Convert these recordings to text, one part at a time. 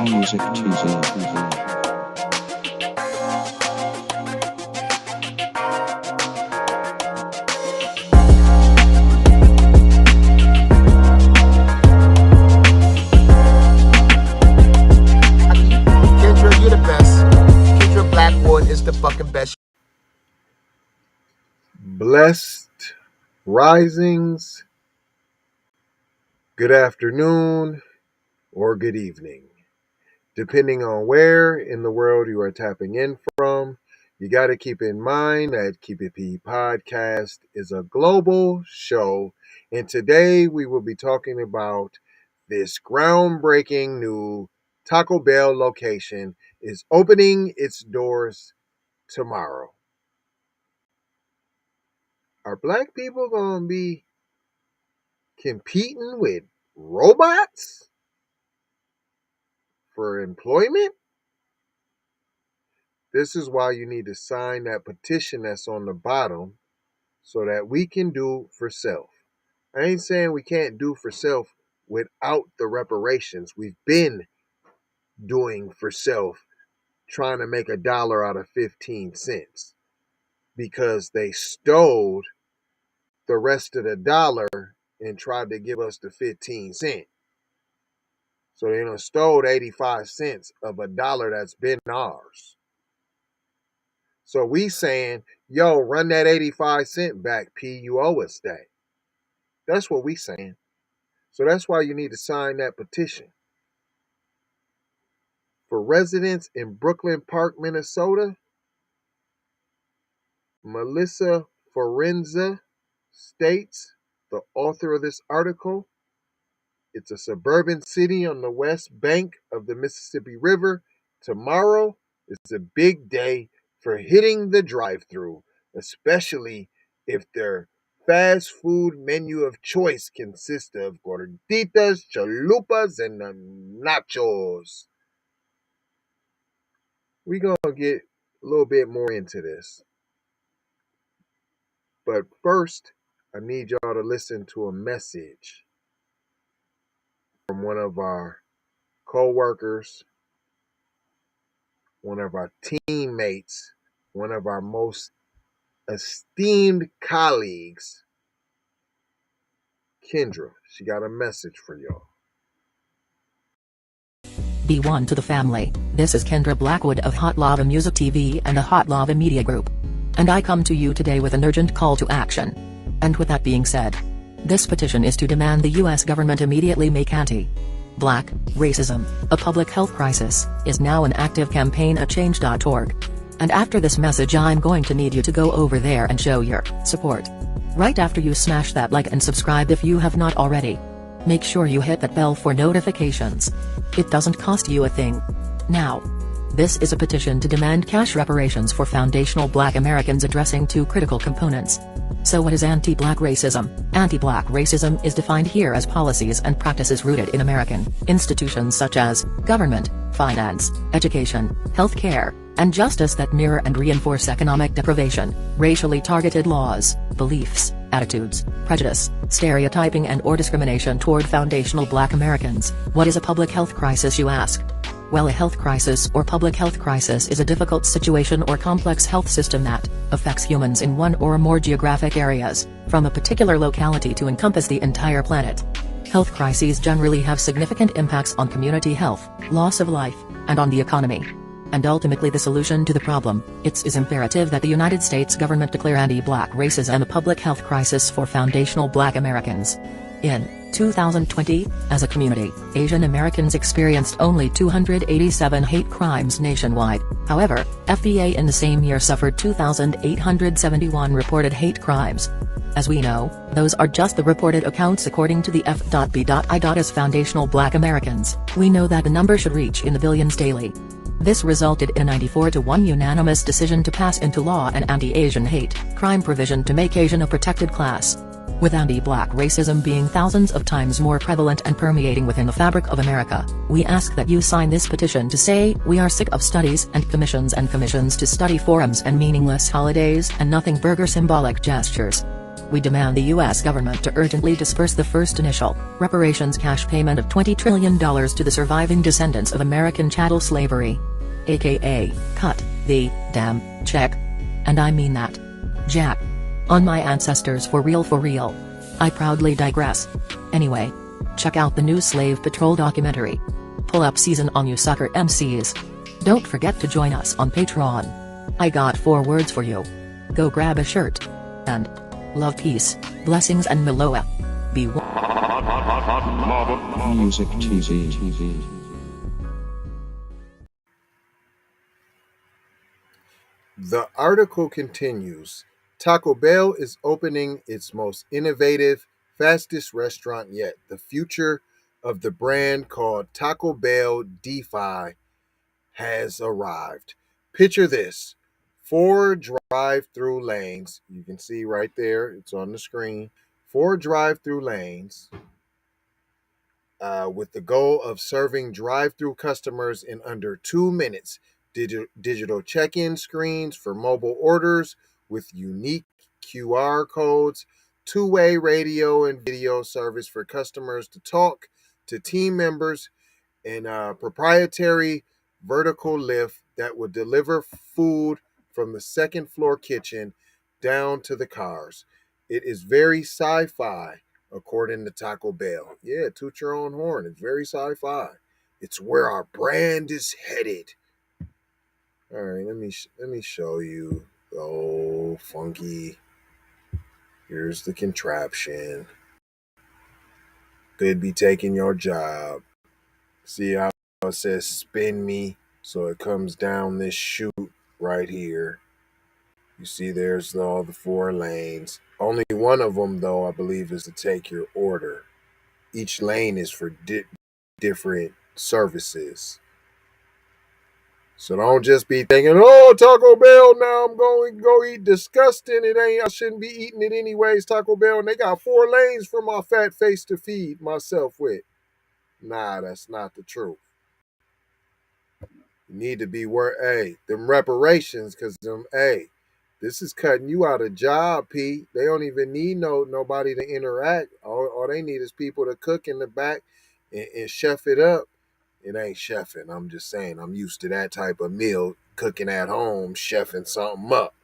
Music Tuesday. The fucking best. Blessed risings, good afternoon, or good evening, depending on where in the world you are tapping in from. You got to keep in mind that Keep It P podcast is a global show, and today we will be talking about this groundbreaking new Taco Bell location is opening its doors tomorrow. Are black people going to be competing with robots for employment? This is why you need to sign that petition that's on the bottom so that we can do for self. I ain't saying we can't do for self without the reparations. We've been doing for self, trying to make $1 out of 15 cents because they stole the rest of the dollar and tried to give us the 15 cents. So they done stole 85 cents of $1 that's been ours. So we saying, yo, run that 85 cent back, P, you owe us that. That's what we saying. So that's why you need to sign that petition. For residents in Brooklyn Park, Minnesota, Melissa Forenza states, the author of this article, it's a suburban city on the west bank of the Mississippi River. Tomorrow is a big day for hitting the drive-thru, especially if their fast food menu of choice consists of gorditas, chalupas, and nachos. We're going to get a little bit more into this. But first, I need y'all to listen to a message from one of our co-workers, one of our teammates, one of our most esteemed colleagues, Kendra. She got a message for y'all. Be one to the family. This is Kendra Blackwood of Hot Lava Music TV and the Hot Lava Media Group. And I come to you today with an urgent call to action. And with that being said, this petition is to demand the U.S. government immediately make anti-black racism a public health crisis is now an active campaign at change.org. And after this message I'm going to need you to go over there and show your support. Right after you smash that like and subscribe if you have not already. Make sure you hit that bell for notifications. It doesn't cost you a thing. Now, this is a petition to demand cash reparations for foundational black Americans addressing two critical components. So what is anti-black racism? Anti-black racism is defined here as policies and practices rooted in American institutions such as government, finance, education, healthcare, and justice that mirror and reinforce economic deprivation, racially targeted laws, beliefs, attitudes, prejudice, stereotyping and/or discrimination toward foundational black Americans. What is a public health crisis, you ask? Well, a health crisis or public health crisis is a difficult situation or complex health system that affects humans in one or more geographic areas, from a particular locality to encompass the entire planet. Health crises generally have significant impacts on community health, loss of life, and on the economy. And ultimately the solution to the problem, it is imperative that the United States government declare anti-black racism a public health crisis for foundational black Americans. In 2020, as a community, Asian Americans experienced only 287 hate crimes nationwide. However, FBA in the same year suffered 2,871 reported hate crimes. As we know, those are just the reported accounts according to the F.B.I. As foundational black Americans, we know that the number should reach in the billions daily. This resulted in a 94-1 unanimous decision to pass into law an anti-Asian hate crime provision to make Asian a protected class. With anti-black racism being thousands of times more prevalent and permeating within the fabric of America, we ask that you sign this petition to say we are sick of studies and commissions to study forums and meaningless holidays and nothing burger symbolic gestures. We demand the U.S. government to urgently disperse the first initial reparations cash payment of $20 trillion to the surviving descendants of American chattel slavery. AKA, cut the damn check. And I mean that. Jack. On my ancestors for real for real. I proudly digress. Anyway. Check out the new Slave Patrol documentary. Pull up season on you sucker MCs. Don't forget to join us on Patreon. I got 4 words for you. Go grab a shirt. And love, peace, blessings and Meloa. Be Music TV. The article continues. Taco Bell is opening its most innovative, fastest restaurant yet. The future of the brand, called Taco Bell DeFi, has arrived. Picture this. 4 drive-thru lanes. You can see right there. It's on the screen. 4 drive-thru lanes with the goal of serving drive-thru customers in under 2 minutes. Digital check-in screens for mobile orders with unique QR codes, 2-way radio and video service for customers to talk to team members, and a proprietary vertical lift that will deliver food from the second floor kitchen down to the cars. It is very sci-fi, according to Taco Bell. Yeah, toot your own horn. It's very sci-fi. It's where our brand is headed. All right, let me show you. Oh, funky. Here's the contraption. Could be taking your job. See how it says spin me? So it comes down this chute right here. You see there's all the 4 lanes. Only one of them, though, I believe, is to take your order. Each lane is for different services. So don't just be thinking, oh, Taco Bell, now I'm going to go eat disgusting. I shouldn't be eating it anyways, Taco Bell. And they got 4 lanes for my fat face to feed myself with. Nah, that's not the truth. You need to be them reparations, because this is cutting you out of job, P. They don't even need nobody to interact. All they need is people to cook in the back and chef it up. It ain't chefing. I'm just saying, I'm used to that type of meal, cooking at home, chefing something up.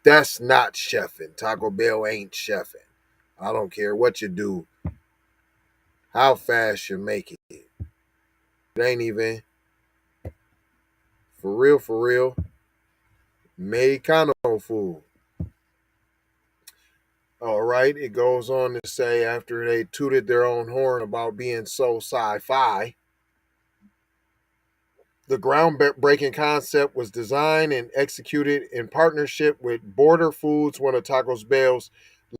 That's not chefing. Taco Bell ain't chefing. I don't care what you do, how fast you make it. It ain't even, for real, Mexicano food. All right, it goes on to say, after they tooted their own horn about being so sci-fi, the groundbreaking concept was designed and executed in partnership with Border Foods, one of Taco Bell's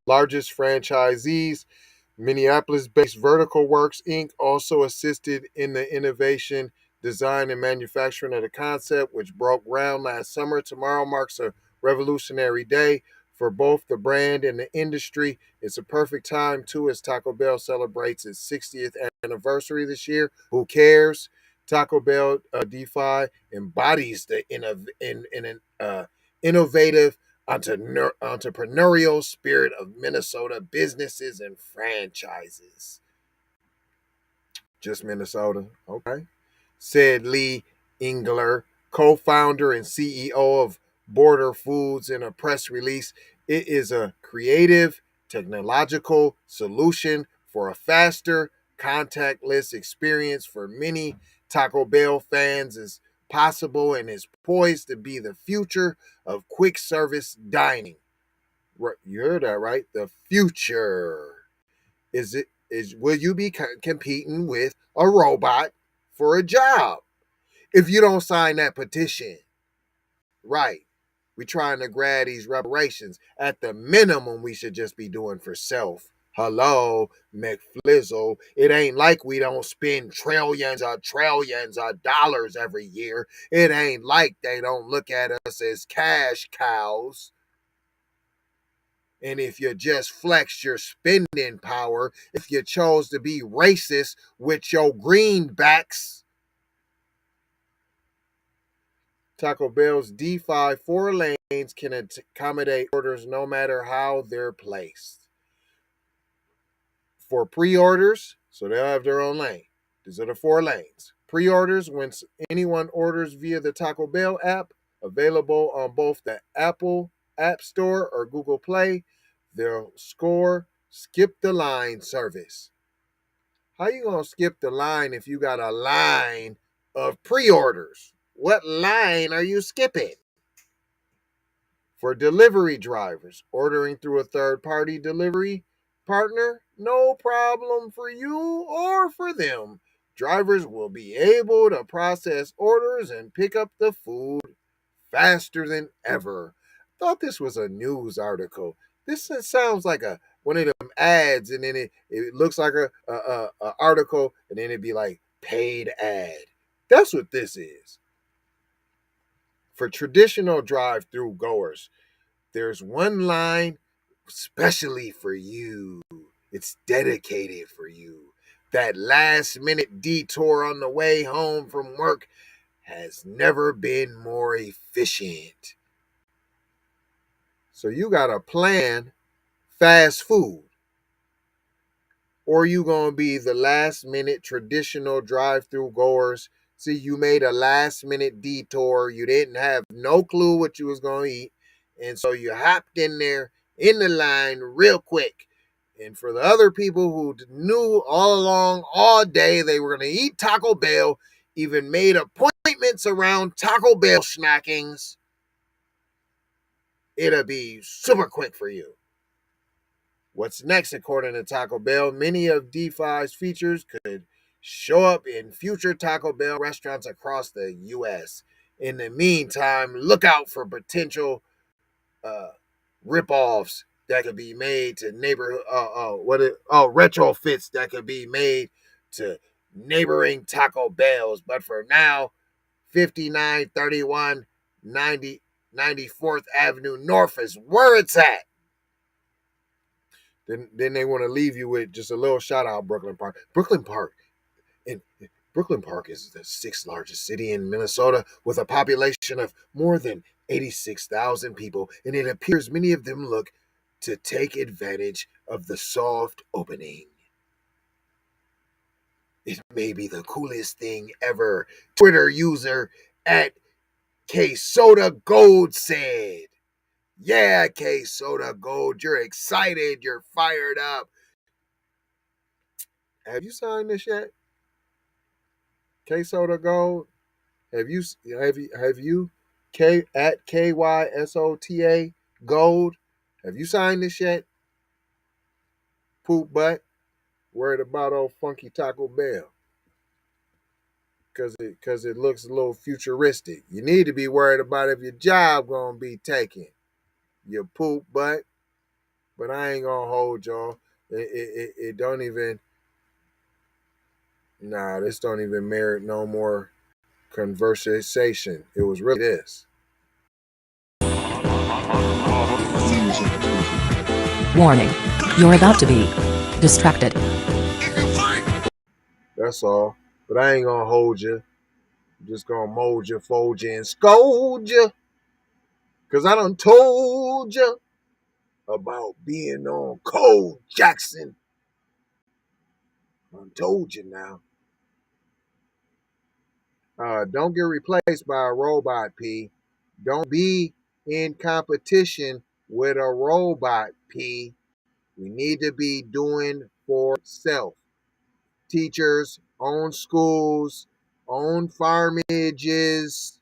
largest franchisees. Minneapolis-based Vertical Works Inc. also assisted in the innovation, design, and manufacturing of the concept, which broke ground last summer. Tomorrow marks a revolutionary day for both the brand and the industry. It's a perfect time, too, as Taco Bell celebrates its 60th anniversary this year. Who cares? Taco Bell DeFi embodies the innovative entrepreneurial spirit of Minnesota businesses and franchises. Just Minnesota, okay, said Lee Engler, co-founder and CEO of Border Foods, in a press release. It is a creative, technological solution for a faster, contactless experience for many Taco Bell fans is possible and is poised to be the future of quick service dining. You heard that right? The future. Will you be competing with a robot for a job if you don't sign that petition? Right. We're trying to grab these reparations. At the minimum, we should just be doing for self. Hello, McFlizzle. It ain't like we don't spend trillions of dollars every year. It ain't like they don't look at us as cash cows. And if you just flex your spending power, if you chose to be racist with your greenbacks, Taco Bell's DeFi 4 lanes can accommodate orders no matter how they're placed. For pre-orders, so they'll have their own lane. These are the 4 lanes. Pre-orders, when anyone orders via the Taco Bell app, available on both the Apple App Store or Google Play, they'll score skip the line service. How you gonna skip the line if you got a line of pre-orders? What line are you skipping? For delivery drivers ordering through a third-party delivery partner, no problem for you or for them. Drivers will be able to process orders and pick up the food faster than ever. Thought this was a news article. This sounds like one of them ads, and then it looks like a article, and then it'd be like paid ad. That's what this is. For traditional drive-through goers, there's one line specially for you. It's dedicated for you. That last-minute detour on the way home from work has never been more efficient. So you got to plan fast food, or you going to be the last-minute traditional drive-through goers. See, you made a last-minute detour. You didn't have no clue what you was going to eat, and so you hopped in there in the line real quick. And for the other people who knew all along, all day, they were going to eat Taco Bell, even made appointments around Taco Bell snackings, it'll be super quick for you. What's next, according to Taco Bell? Many of D5's features could show up in future Taco Bell restaurants across the U.S. In the meantime, look out for potential rip-offs that could be made to retrofits that could be made to neighboring Taco Bells. But for now, 5931 94th Avenue North is where it's at. Then they want to leave you with just a little shout out Brooklyn Park. Brooklyn Park is the 6th largest city in Minnesota with a population of more than 86,000 people, and it appears many of them look to take advantage of the soft opening. It may be the coolest thing ever, Twitter user at KSoda Gold said. Yeah, KSoda Gold, you're excited, you're fired up. Have you signed this yet? KSoda Gold? Have you K at KYSOTA Gold? Have you signed this yet? Poop butt. Worried about old funky Taco Bell. Cause it looks a little futuristic. You need to be worried about if your job gonna be taken. Your poop butt. But I ain't gonna hold y'all. It don't even. Nah, this don't even merit no more conversation. It was really this. Warning. You're about to be distracted. That's all. But I ain't gonna hold you. I'm just gonna mold you, fold you, and scold you. Cause I done told you about being on Cole Jackson. I done told you now. Don't get replaced by a robot, P. Don't be in competition with a robot, P. We need to be doing for self. Teachers, own schools, own farmages,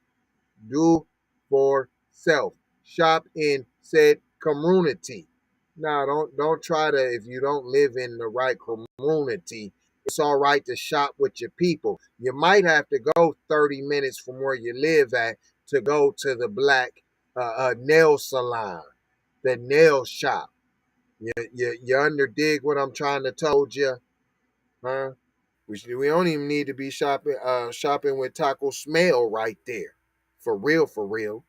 do for self. Shop in said community. Now, don't try to, if you don't live in the right community, it's all right to shop with your people. You might have to go 30 minutes from where you live at to go to the black nail salon, the nail shop. You underdig what I'm trying to told you, huh? We don't even need to be shopping with Taco Smell right there. For real, for real.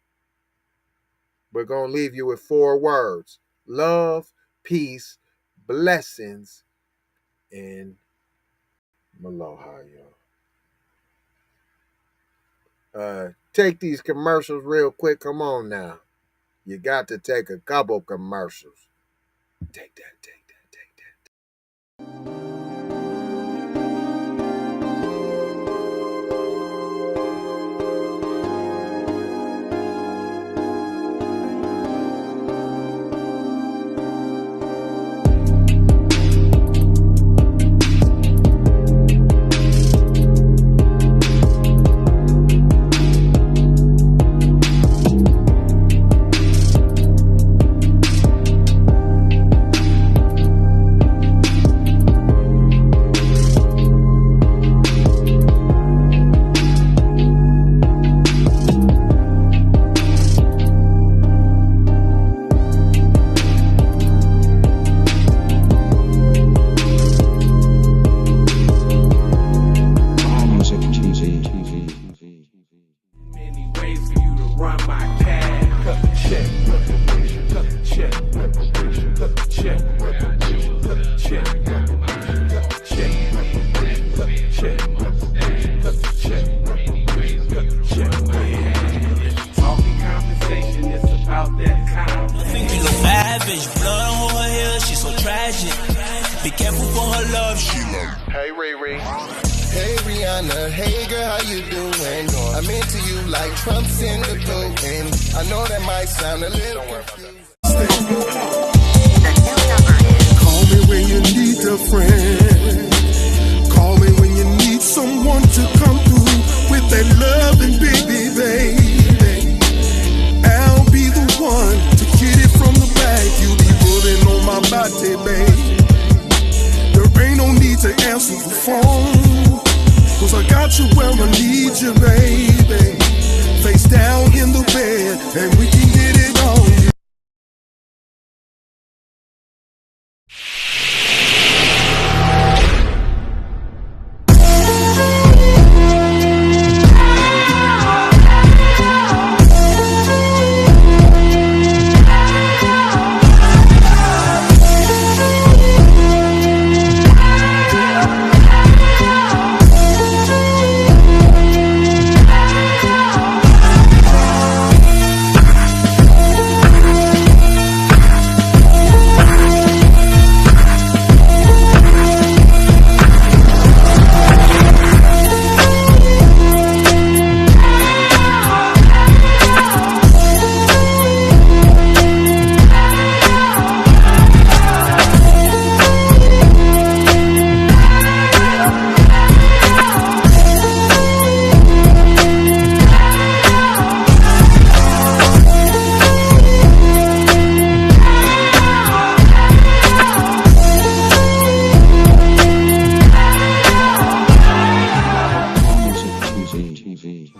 We're going to leave you with 4 words. Love, peace, blessings, and aloha, y'all. Take these commercials real quick. Come on now. You got to take a couple commercials. Take that. Be careful for her love, she like. Hey, Riri. Hey, Rihanna. Hey, girl, how you doing? I'm into you like Trump's in the building. I know that might sound a little confused. Call me when you need a friend. Call me when you need someone to come through with that loving baby, baby. I'll be the one to get it from the back. You'll be pulling on my body, baby. There ain't no need to answer the phone, 'cause I got you where I need you, baby. Face down in the bed, and we can get it on. TV.